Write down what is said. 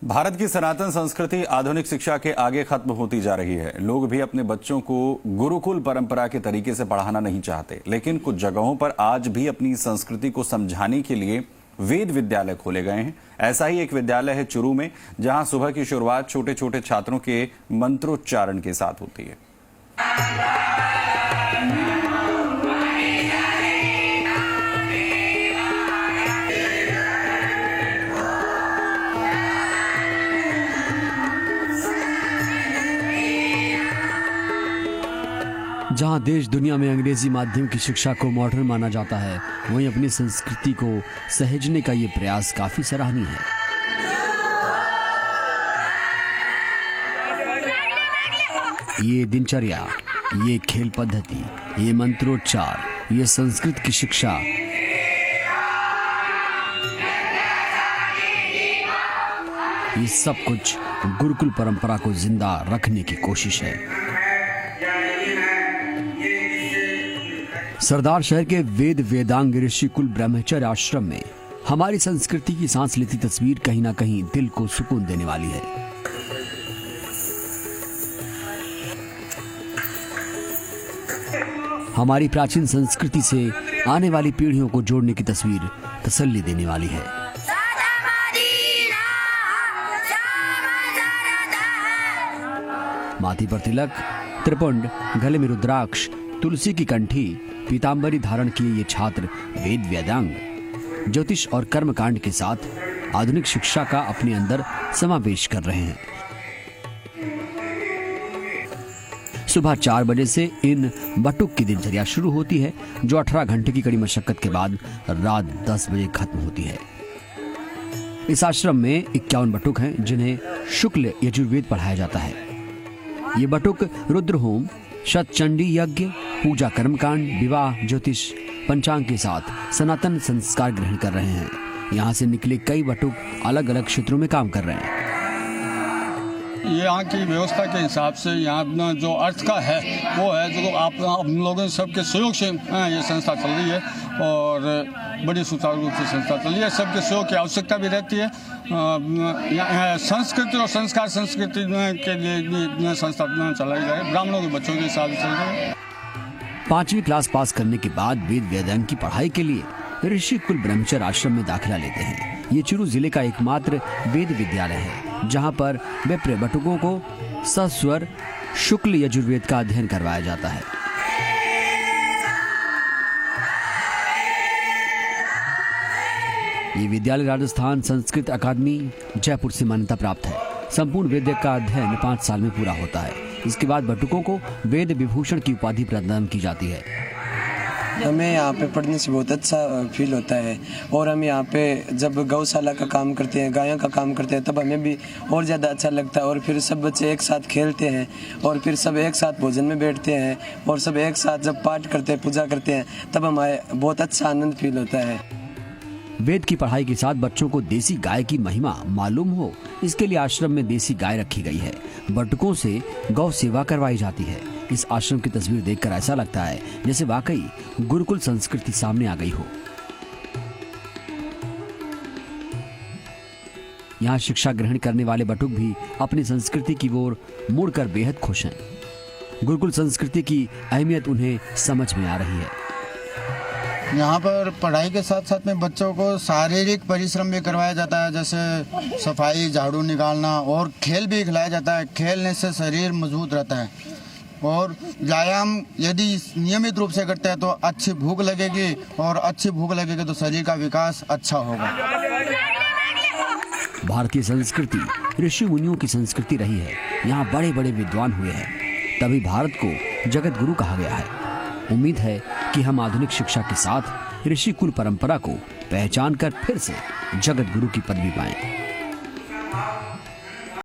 भारत की सनातन संस्कृति आधुनिक शिक्षा के आगे खत्म होती जा रही है। लोग भी अपने बच्चों को गुरुकुल परंपरा के तरीके से पढ़ाना नहीं चाहते, लेकिन कुछ जगहों पर आज भी अपनी संस्कृति को समझाने के लिए वेद विद्यालय खोले गए हैं। ऐसा ही एक विद्यालय है चुरू में, जहां सुबह की शुरुआत छोटे छोटे छात्रों के मंत्रोच्चारण के साथ होती है। जहां देश दुनिया में अंग्रेजी माध्यम की शिक्षा को मॉडर्न माना जाता है, वहीं अपनी संस्कृति को सहेजने का ये प्रयास काफी सराहनीय है। ये दिनचर्या, ये खेल पद्धति, ये मंत्रोच्चार, ये संस्कृत की शिक्षा, ये सब कुछ गुरुकुल परंपरा को जिंदा रखने की कोशिश है। सरदार शहर के वेद वेदांग ऋषिकुल ब्रह्मचर्य आश्रम में हमारी संस्कृति की सांस लेती तस्वीर कहीं ना कहीं दिल को सुकून देने वाली है। हमारी प्राचीन संस्कृति से आने वाली पीढ़ियों को जोड़ने की तस्वीर तसल्ली देने वाली है। माथे पर तिलक, त्रिपुंड, गले में रुद्राक्ष, तुलसी की कंठी, पीतांबरी धारण किए ये छात्र वेद वेदांग, ज्योतिष और कर्मकांड के साथ आधुनिक शिक्षा का अपने अंदर समावेश कर रहे हैं। सुबह 4 बजे से इन बटुक की दिनचर्या शुरू होती है, जो 18 घंटे की कड़ी मशक्कत के बाद रात 10 बजे खत्म होती है। इस आश्रम में 51 बटुक हैं, जिन्हें शुक्ल यजुर्वेद पढ़ाया जाता है। ये बटुक रुद्र होम, शतचंडी यज्ञ, पूजा, कर्मकांड, विवाह, ज्योतिष, पंचांग के साथ सनातन संस्कार ग्रहण कर रहे हैं। यहाँ से निकले कई बटुक अलग अलग क्षेत्रों में काम कर रहे हैं। यहाँ की व्यवस्था के हिसाब से यहाँ जो अर्थ का है वो है, जो आप हम लोगों सबके सहयोग से ये संस्था चल रही है और बड़ी सुचारू रूप से संस्था चल रही है। सबके सहयोग की आवश्यकता भी रहती है। संस्कृति और संस्कार संस्कृति के लिए संस्था चलाई जाए, ब्राह्मणों के बच्चों के हिसाब से चल रही है। 5वीं क्लास पास करने के बाद वेद वेदांग की पढ़ाई के लिए ऋषिकुल ब्रह्मचर्य आश्रम में दाखिला लेते हैं। ये चुरू जिले का एकमात्र वेद विद्यालय है, जहां पर विप्र बटुकों को सस्वर शुक्ल यजुर्वेद का अध्ययन करवाया जाता है। ये विद्यालय राजस्थान संस्कृत अकादमी जयपुर से मान्यता प्राप्त है। संपूर्ण वेद का अध्ययन 5 साल में पूरा होता है। इसके बाद बटुकों को वेद विभूषण की उपाधि प्रदान की जाती है। हमें यहाँ पे पढ़ने से बहुत अच्छा फील होता है और हम यहाँ पे जब गौशाला का काम करते हैं, गायों का काम करते हैं, तब हमें भी और ज़्यादा अच्छा लगता है। और फिर सब बच्चे एक साथ खेलते हैं और फिर सब एक साथ भोजन में बैठते हैं और सब एक साथ जब पाठ करते हैं, पूजा करते हैं, तब हमें बहुत अच्छा आनंद फील होता है। वेद की पढ़ाई के साथ बच्चों को देसी गाय की महिमा मालूम हो, इसके लिए आश्रम में देसी गाय रखी गई है। बटुकों से गौ सेवा करवाई जाती है। इस आश्रम की तस्वीर देखकर ऐसा लगता है जैसे वाकई गुरुकुल संस्कृति सामने आ गई हो। यहाँ शिक्षा ग्रहण करने वाले बटुक भी अपनी संस्कृति की ओर मुड़कर बेहद खुश हैं। गुरुकुल संस्कृति की अहमियत उन्हें समझ में आ रही है। यहाँ पर पढ़ाई के साथ साथ में बच्चों को शारीरिक परिश्रम भी करवाया जाता है, जैसे सफाई, झाड़ू निकालना, और खेल भी खिलाया जाता है। खेलने से शरीर मजबूत रहता है और व्यायाम यदि नियमित रूप से करते हैं तो अच्छी भूख लगेगी और अच्छी भूख लगेगी तो शरीर का विकास अच्छा होगा। भारतीय संस्कृति ऋषि मुनियों की संस्कृति रही है। यहाँ बड़े बड़े विद्वान हुए हैं, तभी भारत को जगत गुरु कहा गया है। उम्मीद है कि हम आधुनिक शिक्षा के साथ ऋषिकुल परंपरा को पहचान कर फिर से जगत गुरु की पदवी पाएं।